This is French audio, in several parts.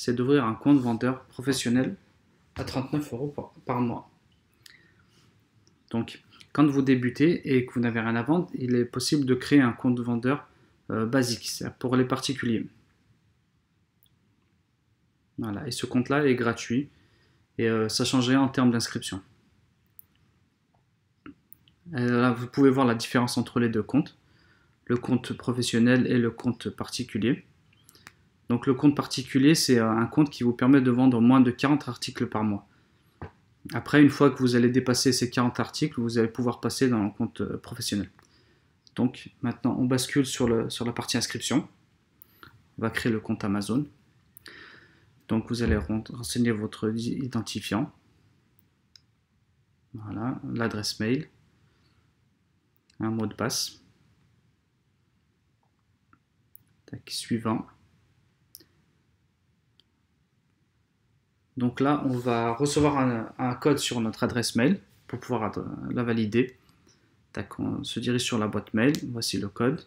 c'est d'ouvrir un compte vendeur professionnel à 39 euros par mois. Donc, quand vous débutez et que vous n'avez rien à vendre, il est possible de créer un compte vendeur basique, c'est-à-dire pour les particuliers. Voilà, et ce compte-là est gratuit et ça change rien en termes d'inscription. Là, vous pouvez voir la différence entre les deux comptes, le compte professionnel et le compte particulier. Donc le compte particulier, c'est un compte qui vous permet de vendre moins de 40 articles par mois. Après, une fois que vous allez dépasser ces 40 articles, vous allez pouvoir passer dans le compte professionnel. Donc maintenant, on bascule sur la partie inscription. On va créer le compte Amazon. Donc vous allez renseigner votre identifiant. Voilà, l'adresse mail, un mot de passe. Tac, suivant. Donc là, on va recevoir un code sur notre adresse mail pour pouvoir la valider. Tac, on se dirige sur la boîte mail. Voici le code.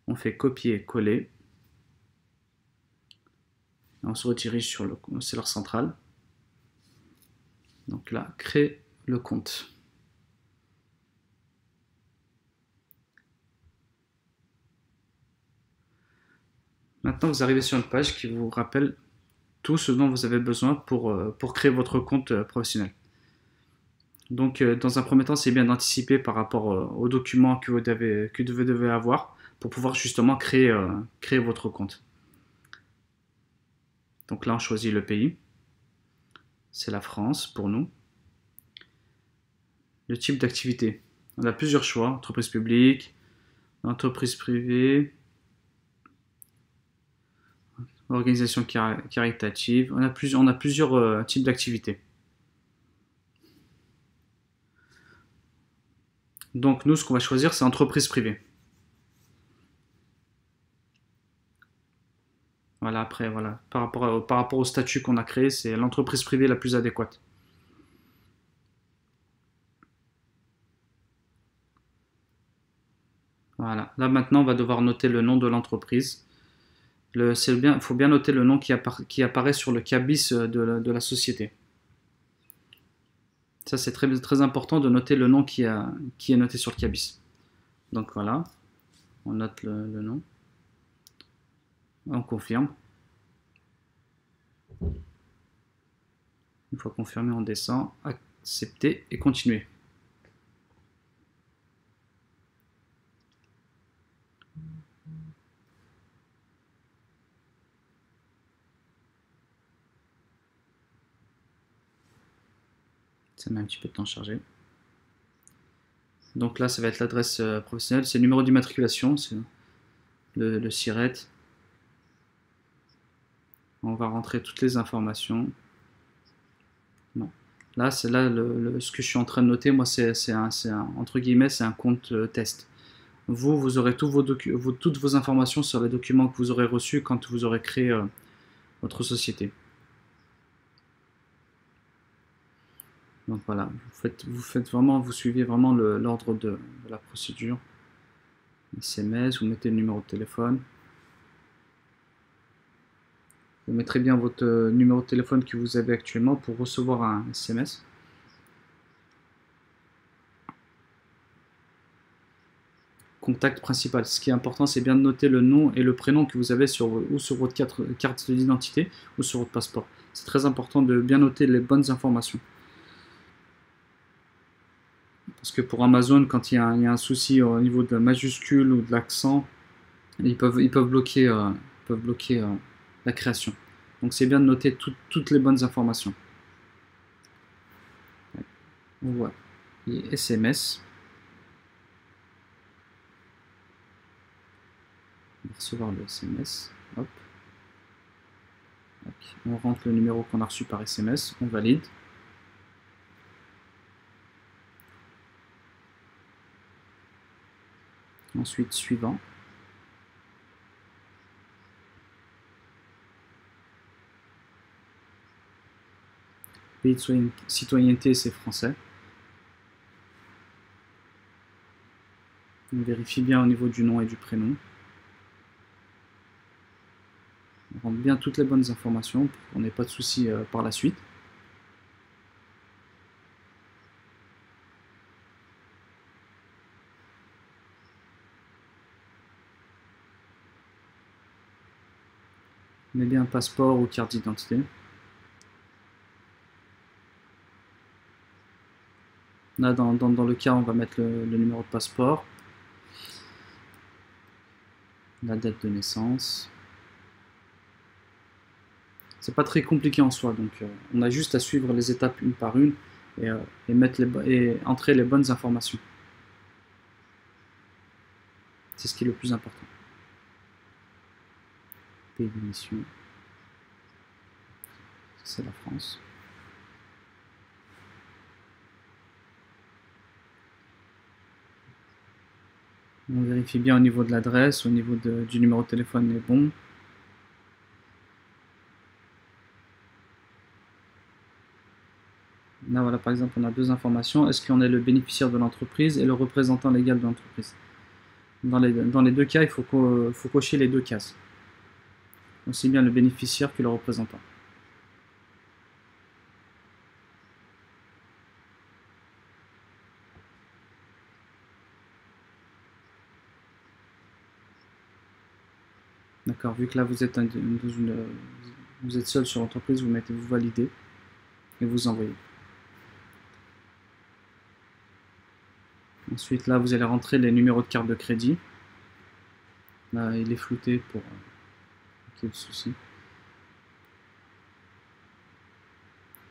On fait copier-coller. On se redirige sur le serveur central. Donc là, créer le compte. Maintenant, vous arrivez sur une page qui vous rappelle tout ce dont vous avez besoin pour créer votre compte professionnel. Donc, dans un premier temps, c'est bien d'anticiper par rapport aux documents que vous devez avoir pour pouvoir justement créer votre compte. Donc là, on choisit le pays. C'est la France pour nous. Le type d'activité. On a plusieurs choix. Entreprise publique, entreprise privée, organisation caritative. On a plusieurs types d'activités. Donc nous, ce qu'on va choisir, c'est entreprise privée. Voilà, après, voilà. Par rapport au statut qu'on a créé, c'est l'entreprise privée la plus adéquate. Voilà. Là, maintenant, on va devoir noter le nom de l'entreprise. Il faut bien noter le nom qui apparaît sur le cabis de la société. Ça, c'est très, très important de noter le nom qui est noté sur le cabis. Donc voilà, on note le nom. On confirme. Une fois confirmé, on descend, accepter et continuer. Ça met un petit peu de temps à charger. Donc là, ça va être l'adresse professionnelle, c'est le numéro d'immatriculation, c'est le SIRET. On va rentrer toutes les informations. Non. Là, c'est là ce que je suis en train de noter. Moi, entre guillemets, c'est un compte test. Vous aurez toutes vos informations sur les documents que vous aurez reçus quand vous aurez créé votre société. Donc voilà, vous suivez vraiment l'ordre de la procédure. SMS, vous mettez le numéro de téléphone. Vous mettrez bien votre numéro de téléphone que vous avez actuellement pour recevoir un SMS. Contact principal. Ce qui est important, c'est bien de noter le nom et le prénom que vous avez sur votre carte d'identité ou sur votre passeport. C'est très important de bien noter les bonnes informations. Parce que pour Amazon, quand il y a un souci au niveau de la majuscule ou de l'accent, ils peuvent bloquer la création. Donc c'est bien de noter toutes les bonnes informations. On voit les SMS. On va recevoir le SMS. Hop. On rentre le numéro qu'on a reçu par SMS. On valide. Ensuite, suivant. Pays de citoyenneté, c'est français. On vérifie bien au niveau du nom et du prénom. On prendre bien toutes les bonnes informations pour qu'on n'ait pas de soucis par la suite. On met bien passeport ou carte d'identité. Là, dans le cas, on va mettre le numéro de passeport, la date de naissance. C'est pas très compliqué en soi, donc on a juste à suivre les étapes une par une et entrer les bonnes informations. C'est ce qui est le plus important. Pays d'émission. C'est la France. On vérifie bien au niveau de l'adresse, au niveau du numéro de téléphone est bon. Là, voilà, par exemple, on a deux informations. Est-ce qu'on est le bénéficiaire de l'entreprise et le représentant légal de l'entreprise? Dans les deux cas, il faut cocher les deux cases. Aussi bien le bénéficiaire que le représentant. D'accord, vu que là vous êtes seul sur l'entreprise, vous validez et vous envoyez. Ensuite, là, vous allez rentrer les numéros de carte de crédit. Là, il est flouté pour qu'il y ait de soucis.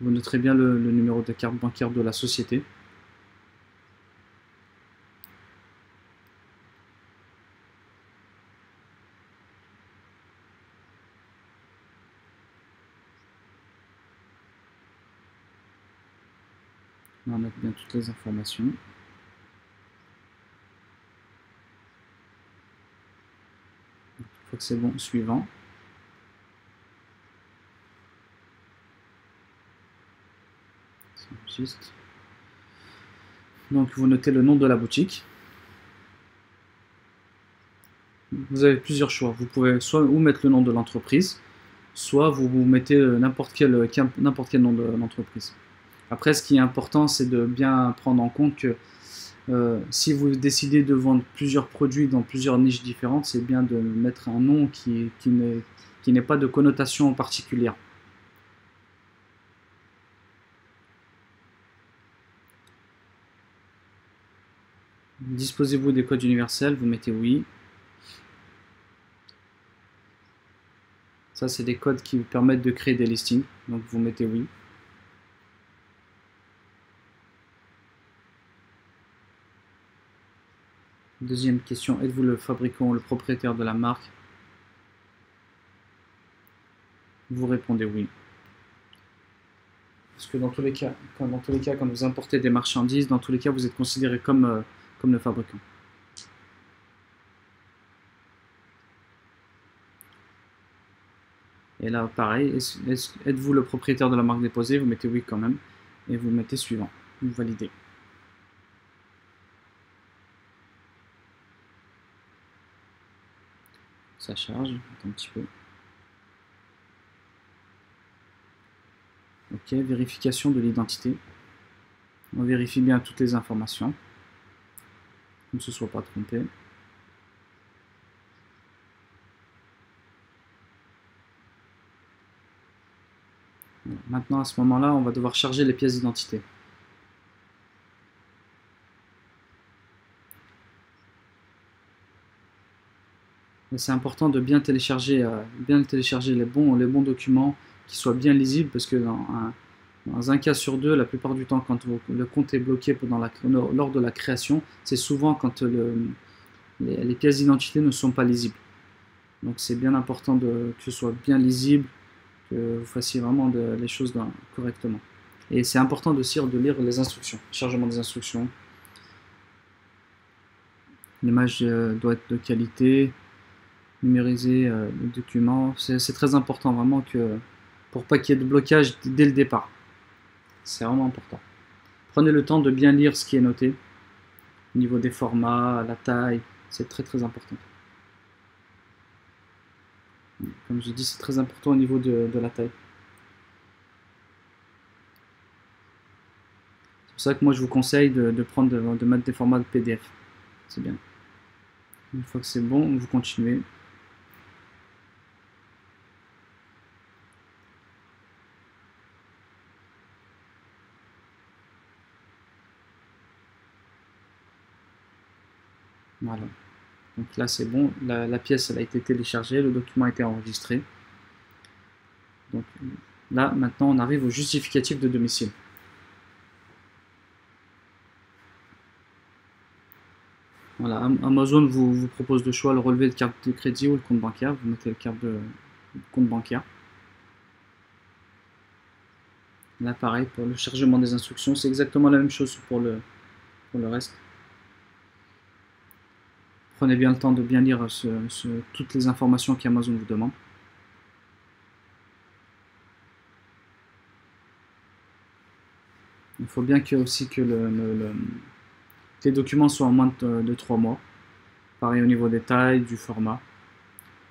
Vous noterez bien le numéro de carte bancaire de la société. On va mettre bien toutes les informations. Une fois que c'est bon, suivant. Juste. Donc vous notez le nom de la boutique. Vous avez plusieurs choix. Vous pouvez soit ou mettre le nom de l'entreprise, soit vous mettez n'importe quel nom de l'entreprise. Après, ce qui est important, c'est de bien prendre en compte que si vous décidez de vendre plusieurs produits dans plusieurs niches différentes, c'est bien de mettre un nom qui n'ait pas de connotation particulière. Disposez-vous des codes universels, vous mettez oui. Ça, c'est des codes qui vous permettent de créer des listings, donc vous mettez oui. Deuxième question, êtes-vous le fabricant ou le propriétaire de la marque? Vous répondez oui. Parce que dans tous les cas, quand vous importez des marchandises, dans tous les cas, vous êtes considéré comme le fabricant. Et là, pareil, êtes-vous le propriétaire de la marque déposée? Vous mettez oui quand même. Et vous mettez suivant. Vous validez. Ça charge un petit peu. Ok, vérification de l'identité. On vérifie bien toutes les informations. On ne se soit pas trompé. Maintenant, à ce moment-là, on va devoir charger les pièces d'identité. C'est important de bien télécharger les bons documents qui soient bien lisibles, parce que dans un cas sur deux, la plupart du temps, quand le compte est bloqué lors de la création, c'est souvent quand les pièces d'identité ne sont pas lisibles. Donc c'est bien important que ce soit bien lisible, que vous fassiez vraiment les choses correctement. Et c'est important aussi de lire les instructions, chargement des instructions. L'image doit être de qualité, numériser le document. C'est très important vraiment pour pas qu'il y ait de blocage dès le départ. C'est vraiment important. Prenez le temps de bien lire ce qui est noté. Au niveau des formats, la taille, c'est très très important. Comme je dis, c'est très important au niveau de la taille. C'est pour ça que moi je vous conseille de mettre des formats de PDF. C'est bien. Une fois que c'est bon, vous continuez. Voilà. Donc là c'est bon, la pièce elle a été téléchargée, le document a été enregistré. Donc là maintenant on arrive au justificatif de domicile. Voilà, Amazon vous propose de choix le relevé de carte de crédit ou le compte bancaire. Vous mettez le compte bancaire. Là pareil pour le chargement des instructions, c'est exactement la même chose pour le reste. Prenez bien le temps de bien lire toutes les informations qu'Amazon vous demande. Il faut bien aussi que les documents soient en moins de 3 mois. Pareil au niveau des tailles, du format.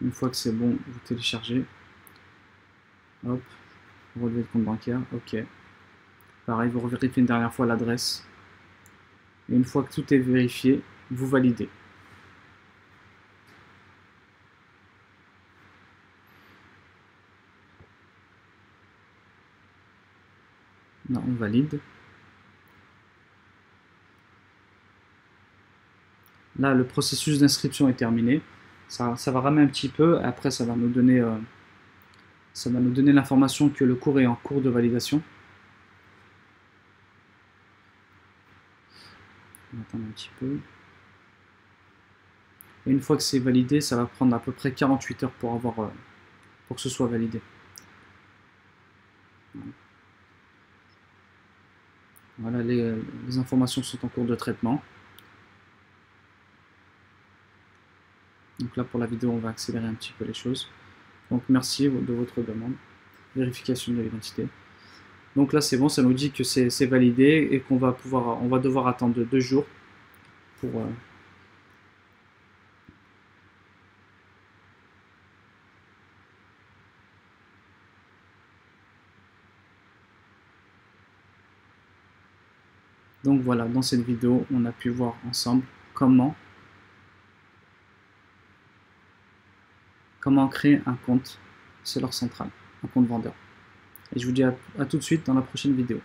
Une fois que c'est bon, vous téléchargez. Hop, relevé de compte bancaire, ok. Pareil, vous vérifiez une dernière fois l'adresse. Et une fois que tout est vérifié, vous validez. Là, on valide. Là, le processus d'inscription est terminé. Ça va ramer un petit peu. Après, ça va nous donner l'information que le cours est en cours de validation. On va attendre un petit peu. Et une fois que c'est validé, ça va prendre à peu près 48 heures pour que ce soit validé. Voilà, les informations sont en cours de traitement. Donc là, pour la vidéo, on va accélérer un petit peu les choses. Donc merci de votre demande. Vérification de l'identité. Donc là, c'est bon, ça nous dit que c'est validé et on va devoir attendre 2 jours pour... Donc voilà, dans cette vidéo, on a pu voir ensemble comment créer un compte Seller Central, un compte vendeur. Et je vous dis à tout de suite dans la prochaine vidéo.